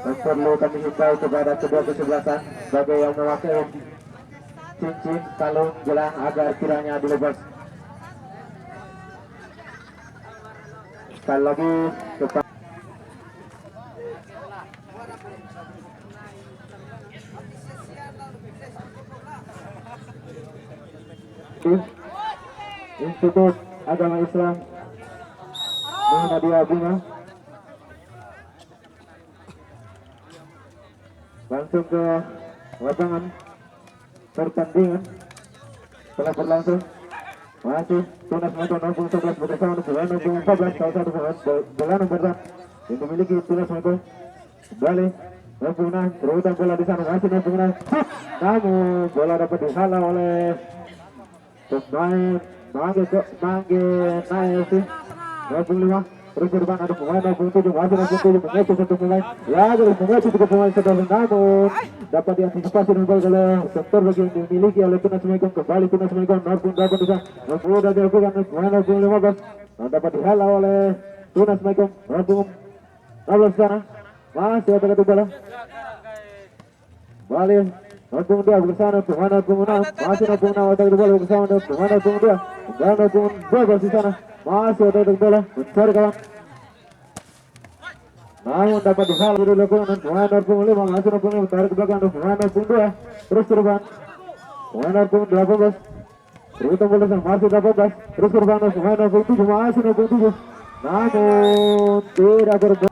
Dan perlu kami himbau kepada kedua kesebelasan sebagai yang memakai cincin kalung gelang agar kiranya dilepas. Sekali lagi kepada Institut Agama Islam Muhammadiyah Bunga. Langsung ke lapangan pertandingan telah berlangsung. Masih Tunas Maiko 011 bersama dengan 14 salah satu bola nomor 4 yang dimiliki Tunas Maiko. Kembali 26 terutan bola di sana masih 26. Namun bola dapat dihalau oleh pemain Mangge Naif 25. Terus ke depan ada pemain 27 masih 27 mengejar satu pemain lagi mengejar tiga pemain saudara, namun dapat diantisipasi dengan gol oleh sektor bagi yang dimiliki oleh Tunas Maiko. Kembali Tunas Maiko Norpun dapat bisa sudah dilakukan pemain 15 dapat dihalau oleh Tunas Maiko. Norpun 16 sana masih ada satu bola balik Norpun dia bersama pemain Norpun 6 masih Norpun 6 ada bola bersama pemain Norpun 2 dan Norpun 12 di sana masih ada bola mencari kawan, namun dapat dihalau dari lakukan pemain Norpun 5 masih Norpun 5 tarik ke belakang pemain Norpun 2 terus ke depan pemain Norpun 18 terutan bola masih 18 terus ke depan pemain Norpun 7 masih Norpun 7 namun tidak bergol.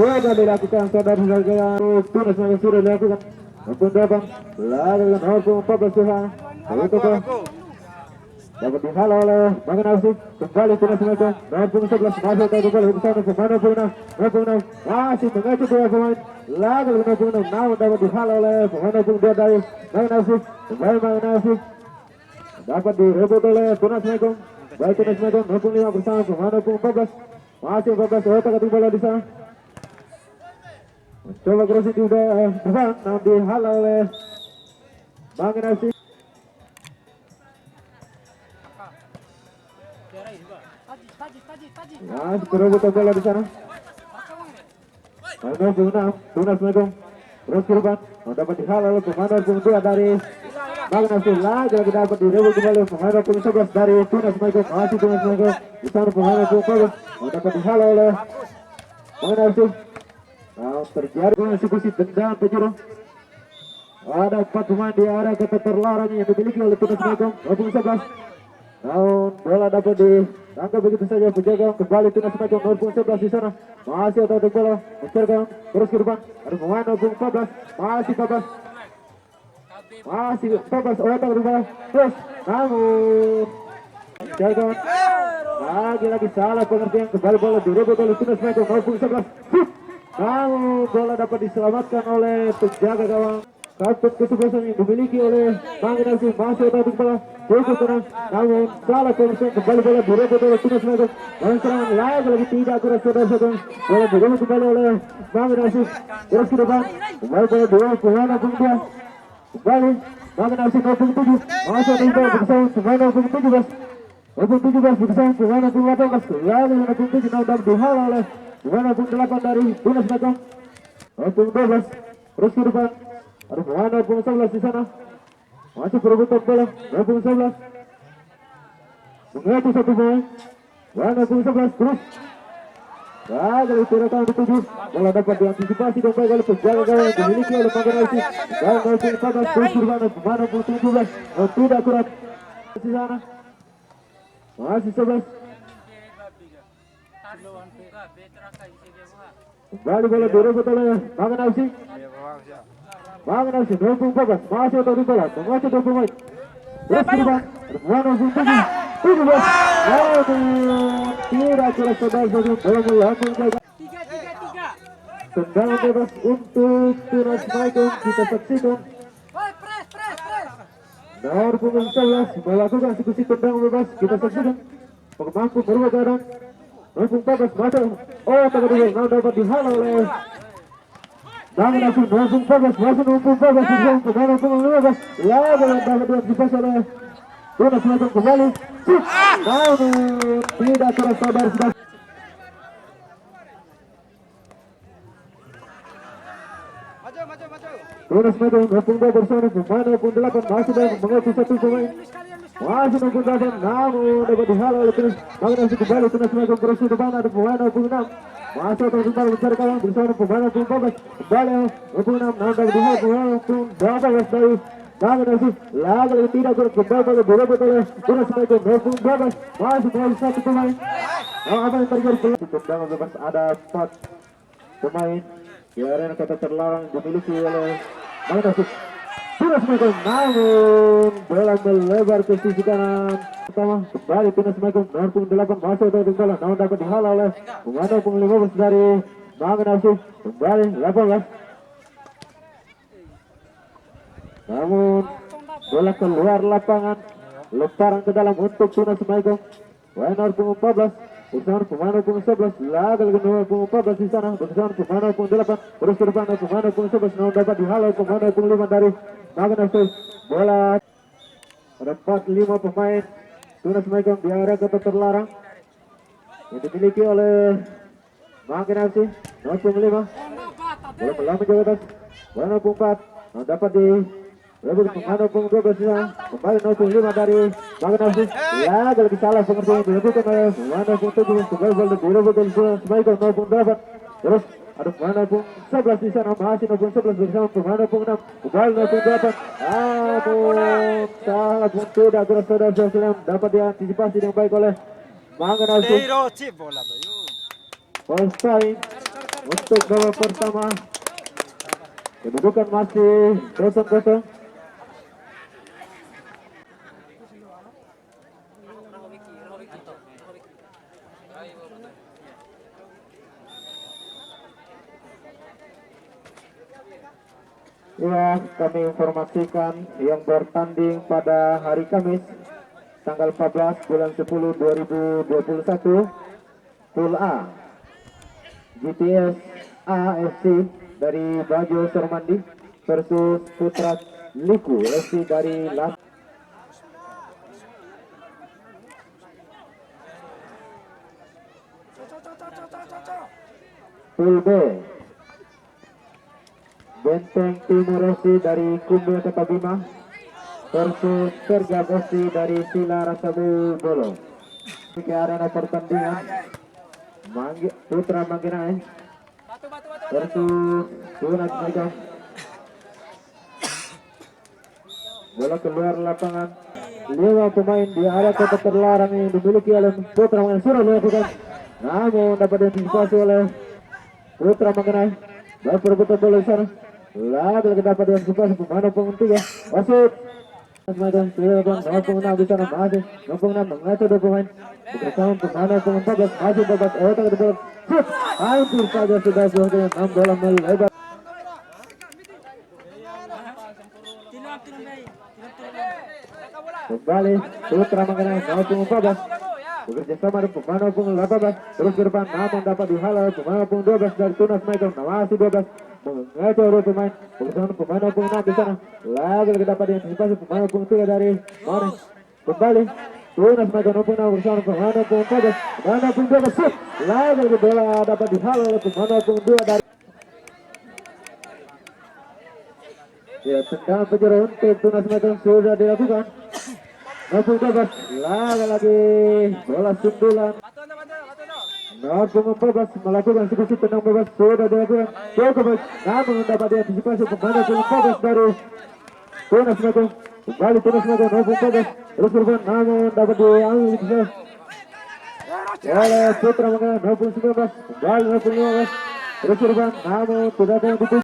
Sudah dilakukan saudara-saudara Tunas Maiko sudah dilakukan Norpun 8 lalu dengan Norpun 14 Tuhan itu dapat dihalau oleh Bang Nafsi. Kembali Tunas Maiko Norpun 11 masih ada bola bersama pemain Norpun 6 masih mengejar dua pemain lalu dengan Norpun 6 namun dapat dihalau oleh pemain Norpun 2 dari Bang Nafsi. Kembali Bang Nafsi dapat direbut oleh Tunas Maiko. Baik Tunas Maiko Norpun 5 bersama pemain Norpun 14 masih 14 otak ketik bola di sana. Coba crossing di depan namun dihalau oleh Bang Nafsi. Masih perebutan bola di sana. Tunas Maiko terus ke depan dapat dihalau oleh pemain Norpun 2 dari Bang Nafsi. Lagi dapat direbut kembali pemain Norpun 11 dari Tunas Maiko. Masih Tunas Maiko di sana pemain Norpun 12 dapat dihalau oleh Bang Nafsi. Terjadi eksekusi tendang penjuru. Ada 4 pemain di area kata terlarang yang dimiliki oleh Tunas Maiko Norpun 11. Namun bola dapat ditangkap begitu saja penjaga. Kembali Tunas Maiko Norpun 11 di sana masih ada bola mencerkan terus ke depan ada pemain Norpun 14 masih 14 otak di bola terus namun mencerkan lagi salah pengertian. Kembali bola direbut oleh Tunas Maiko Norpun 11 namun bola dapat diselamatkan oleh penjaga gawang kartu kesebelasan yang dimiliki oleh Bang Nafsi. Masih ada bola cukup tenang namun salah pengertian. Kembali bola direbut oleh Tunas Maiko dan serangan lagi tidak akurat saudara-saudara. Bola direbut kembali oleh Bang Nafsi terus ke depan kembali bola dua pemain Norpun 2 kembali Bang Nafsi Norpun 7 masih ada bola bersama pemain Norpun 17 bersama pemain Norpun 18 lalu Norpun 7 dapat dihalau oleh pemain Norpun 8 dari Tunas Maiko. Norpun 12 terus ke depan ada pemain Norpun 11 di sana masih perebutan bola Norpun 11 mengejar satu pemain Norpun 11 terus dari tirakan dituju bola dapat diantisipasi dan baik oleh penjaga gawang yang dimiliki oleh Bang Nafsi dan Norpun 14 terus ke depan pemain Norpun 17 tidak akurat di sana masih 11 kembali bola direbut oleh Bang Nafsi. Bang Nafsi Norpun 14 masih ada di bola masih 2 pemain terus ke depan pemain Norpun 17 tidak jelas saudara-saudara bola melakukan tendangan bebas untuk Tunas Maiko. Kita saksikan Norpun 11 melakukan eksekusi tendangan bebas. Kita saksikan mampu berubah keadaan. Norpun 14 masuk namun dapat dihalau oleh Bang Nafsi. Norpun 14 masuk Norpun 14 pemain Norpun 15 lalu dapat diantisipasi oleh Tunas Maiko. Kembali namun tidak terasa saudara. Tunas Medan maupun bersama pemain maupun 8 masih dalam mengacu satu pemain. Masih maupun 8 namun dapat dihalau oleh Tunas. Namun kembali Tunas Medan terus ke depan ada pemain maupun 6. Masuk terus mencari kawan bersama pemain maupun 14. Kembali maupun 6 namun dapat dihalau pemain maupun 18 dari namun masih lagi tidak kembali berebut oleh Tunas Medan maupun 12. Masih satu pemain. Apa yang terjadi? Tendangan bebas ada 4 pemain. Di arena kata terlarang dimiliki oleh Manasuk. Tunas Medan namun bola melebar ke sisi kanan. Pertama kembali Tunas Medan nomor 8 masuk dari bola namun dapat dihalau oleh pemain 15 dari Manasuk. Kembali 18. Namun bola keluar lapangan, lemparan ke dalam untuk Tunas Medan. Pemain nomor 14 bersama pemain nomor 11 lagi nomor 14 di sana bersama pemain nomor 8 terus ke depan pemain nomor 11 namun dapat dihalau pemain nomor 5 dari Magnasus. Bola ada 5 pemain Tunas Medan di area kota terlarang yang dimiliki oleh Magnasus nomor 5. Bola melambung ke atas pemain nomor 4 namun dapat di Rebut pemain nomor 12 kembali nomor 5 dari Magnasus. Lagi salah pengertian dilakukan oleh pemain nomor 7 kembali bola direbut oleh Medan nomor 8. Terus ada pemain nomor 11 di sana masih nomor 11 bersama pemain nomor 6 kembali nomor 8. Aduh sangat tidak keras saudara dapat diantisipasi dengan baik oleh Magnasus. Polstain untuk babak pertama. Kedudukan masih 0-0. Ya, kami informasikan yang bertanding pada hari Kamis tanggal 14 bulan 10 2021 Pool A GTS AFC dari Bajo Sormandi versus Putra Liku FC dari Las. Pool B Benteng Timur FC dari Kumbul Kertabima versus Sergap FC dari Sila Rasabu Bolo. Ke arena pertandingan Putra Manggenai versus Tunas Medan. Bola keluar lapangan. 5 pemain di area kota terlarang yang dimiliki oleh Putra Manggenai sudah dilakukan, namun dapat diantisipasi oleh Putra Manggenai. Dan perebutan bola di sana. Lagi dapat diantisipasi pemain nomor 3. Wasit Medan nomor 6 di sana masih nomor 6 mengatur 2 pemain. Bersama pemain nomor 14 masih bebas otak di bola. Hampir saja sudah dengan 6 bola melebar. Kembali Putra Manggenai nomor 14 bekerja sama dengan pemain nomor 18 terus ke depan namun dapat dihalau pemain nomor 12 dari Tunas Medan masih 12 mengatur 2 pemain bersama pemain nomor 6 di sana. Lagi dapat diantisipasi pemain nomor 3 dari Mori. Kembali Tunas Medan nomor 6 bersama pemain nomor 14 pemain nomor 12 shoot. Lagi bola dapat dihalau oleh pemain nomor 2 dari ya, tendangan penjara untuk Tunas Medan sudah dilakukan. Nomor 12 lagi bola sundulan. Nomor 14 melakukan eksekusi tendang bebas sudah dilakukan. Cukup namun dapat diantisipasi pemain nomor 14 dari Tunas Medan. Kembali Tunas Medan nomor 14 terus bermain namun dapat diambil oleh Putra Manggenai nomor 19 kembali nomor 15 terus bermain namun tidak ada yang ditutup.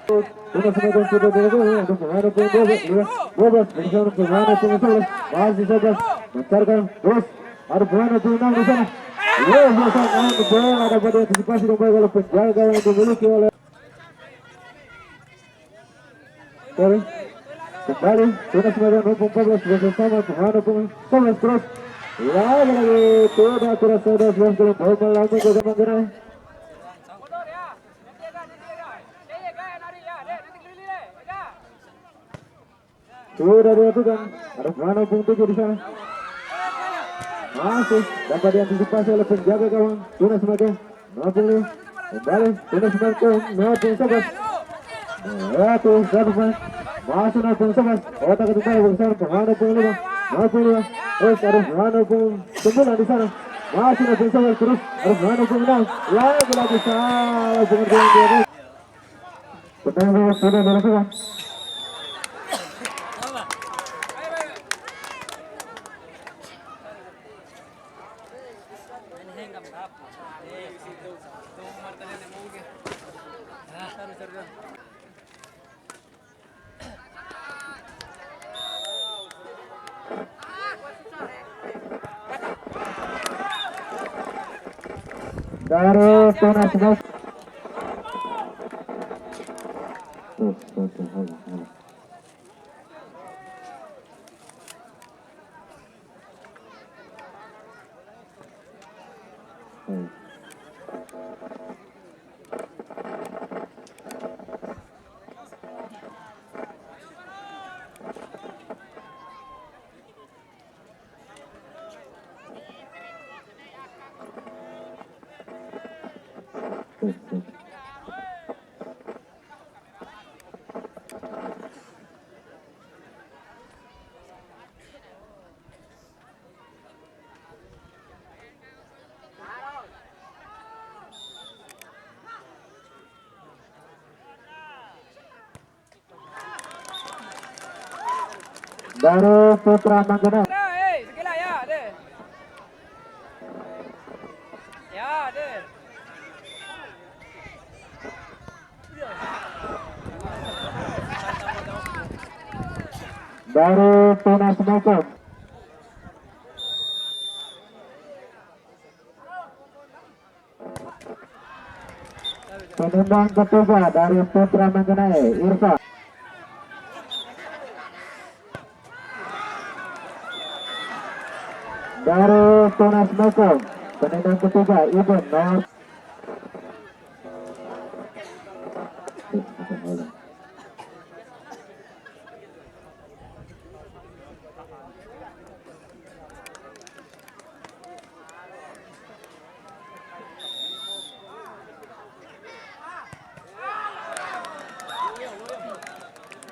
Tunas Medan sudah dilakukan untuk pemain nomor 12 bersama pemain nomor 11 masih 11 mencarkan terus ada pemain nomor 6 di sana. Bola dapat diantisipasi kembali oleh penjaga yang dimiliki oleh kembali Tunas Medan nomor 14 bersama pemain nomor 11 terus lagi tidak terasa sudah bola melambung ke Manggenai. sudah dilakukan. Ada mana pun tujuh di sana. Masih dapat diantisipasi oleh penjaga gawang Tunas Magang. Napoli kembali Tunas Magang. Napoli Sabas. Tuh satu pemain. Masuk Napoli Sabas. Otak itu kembali bersama pemain Napoli 5. Napoli 5. Terus ada pemain Napoli 9 di sana. Masih Napoli Sabas terus ada pemain Napoli 6. Lagi salah pengertian dia. Pertandingan sudah dilakukan. Dari Tunas Magang. Dari Putra Manggarai. Dari Tunas Magang. Penendang ketiga dari Putra Manggarai, Irfan. Dari Tunas Magang, penendang ketiga Ibn nomor.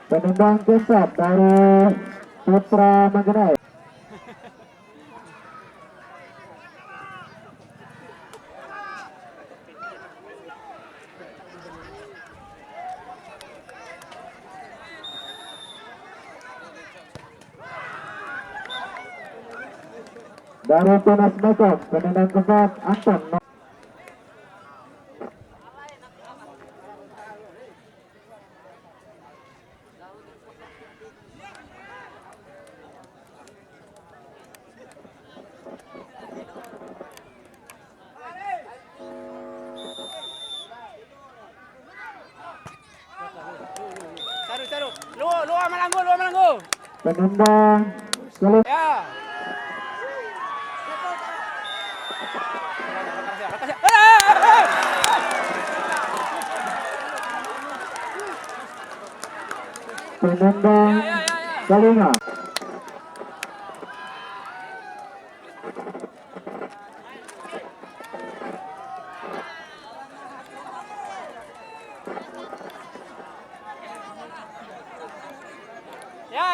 Penendang keempat dari Putra Manggarai. Dari Tunas Magang, penendang keempat Anton. Luar Malanggu. Penendang kelima. Ya. Penendang kelima. Ya.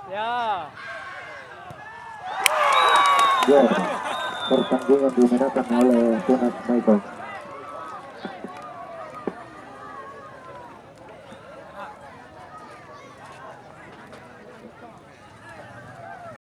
Ya. Ya, pertandingan dimenangkan oleh Tunas Magang.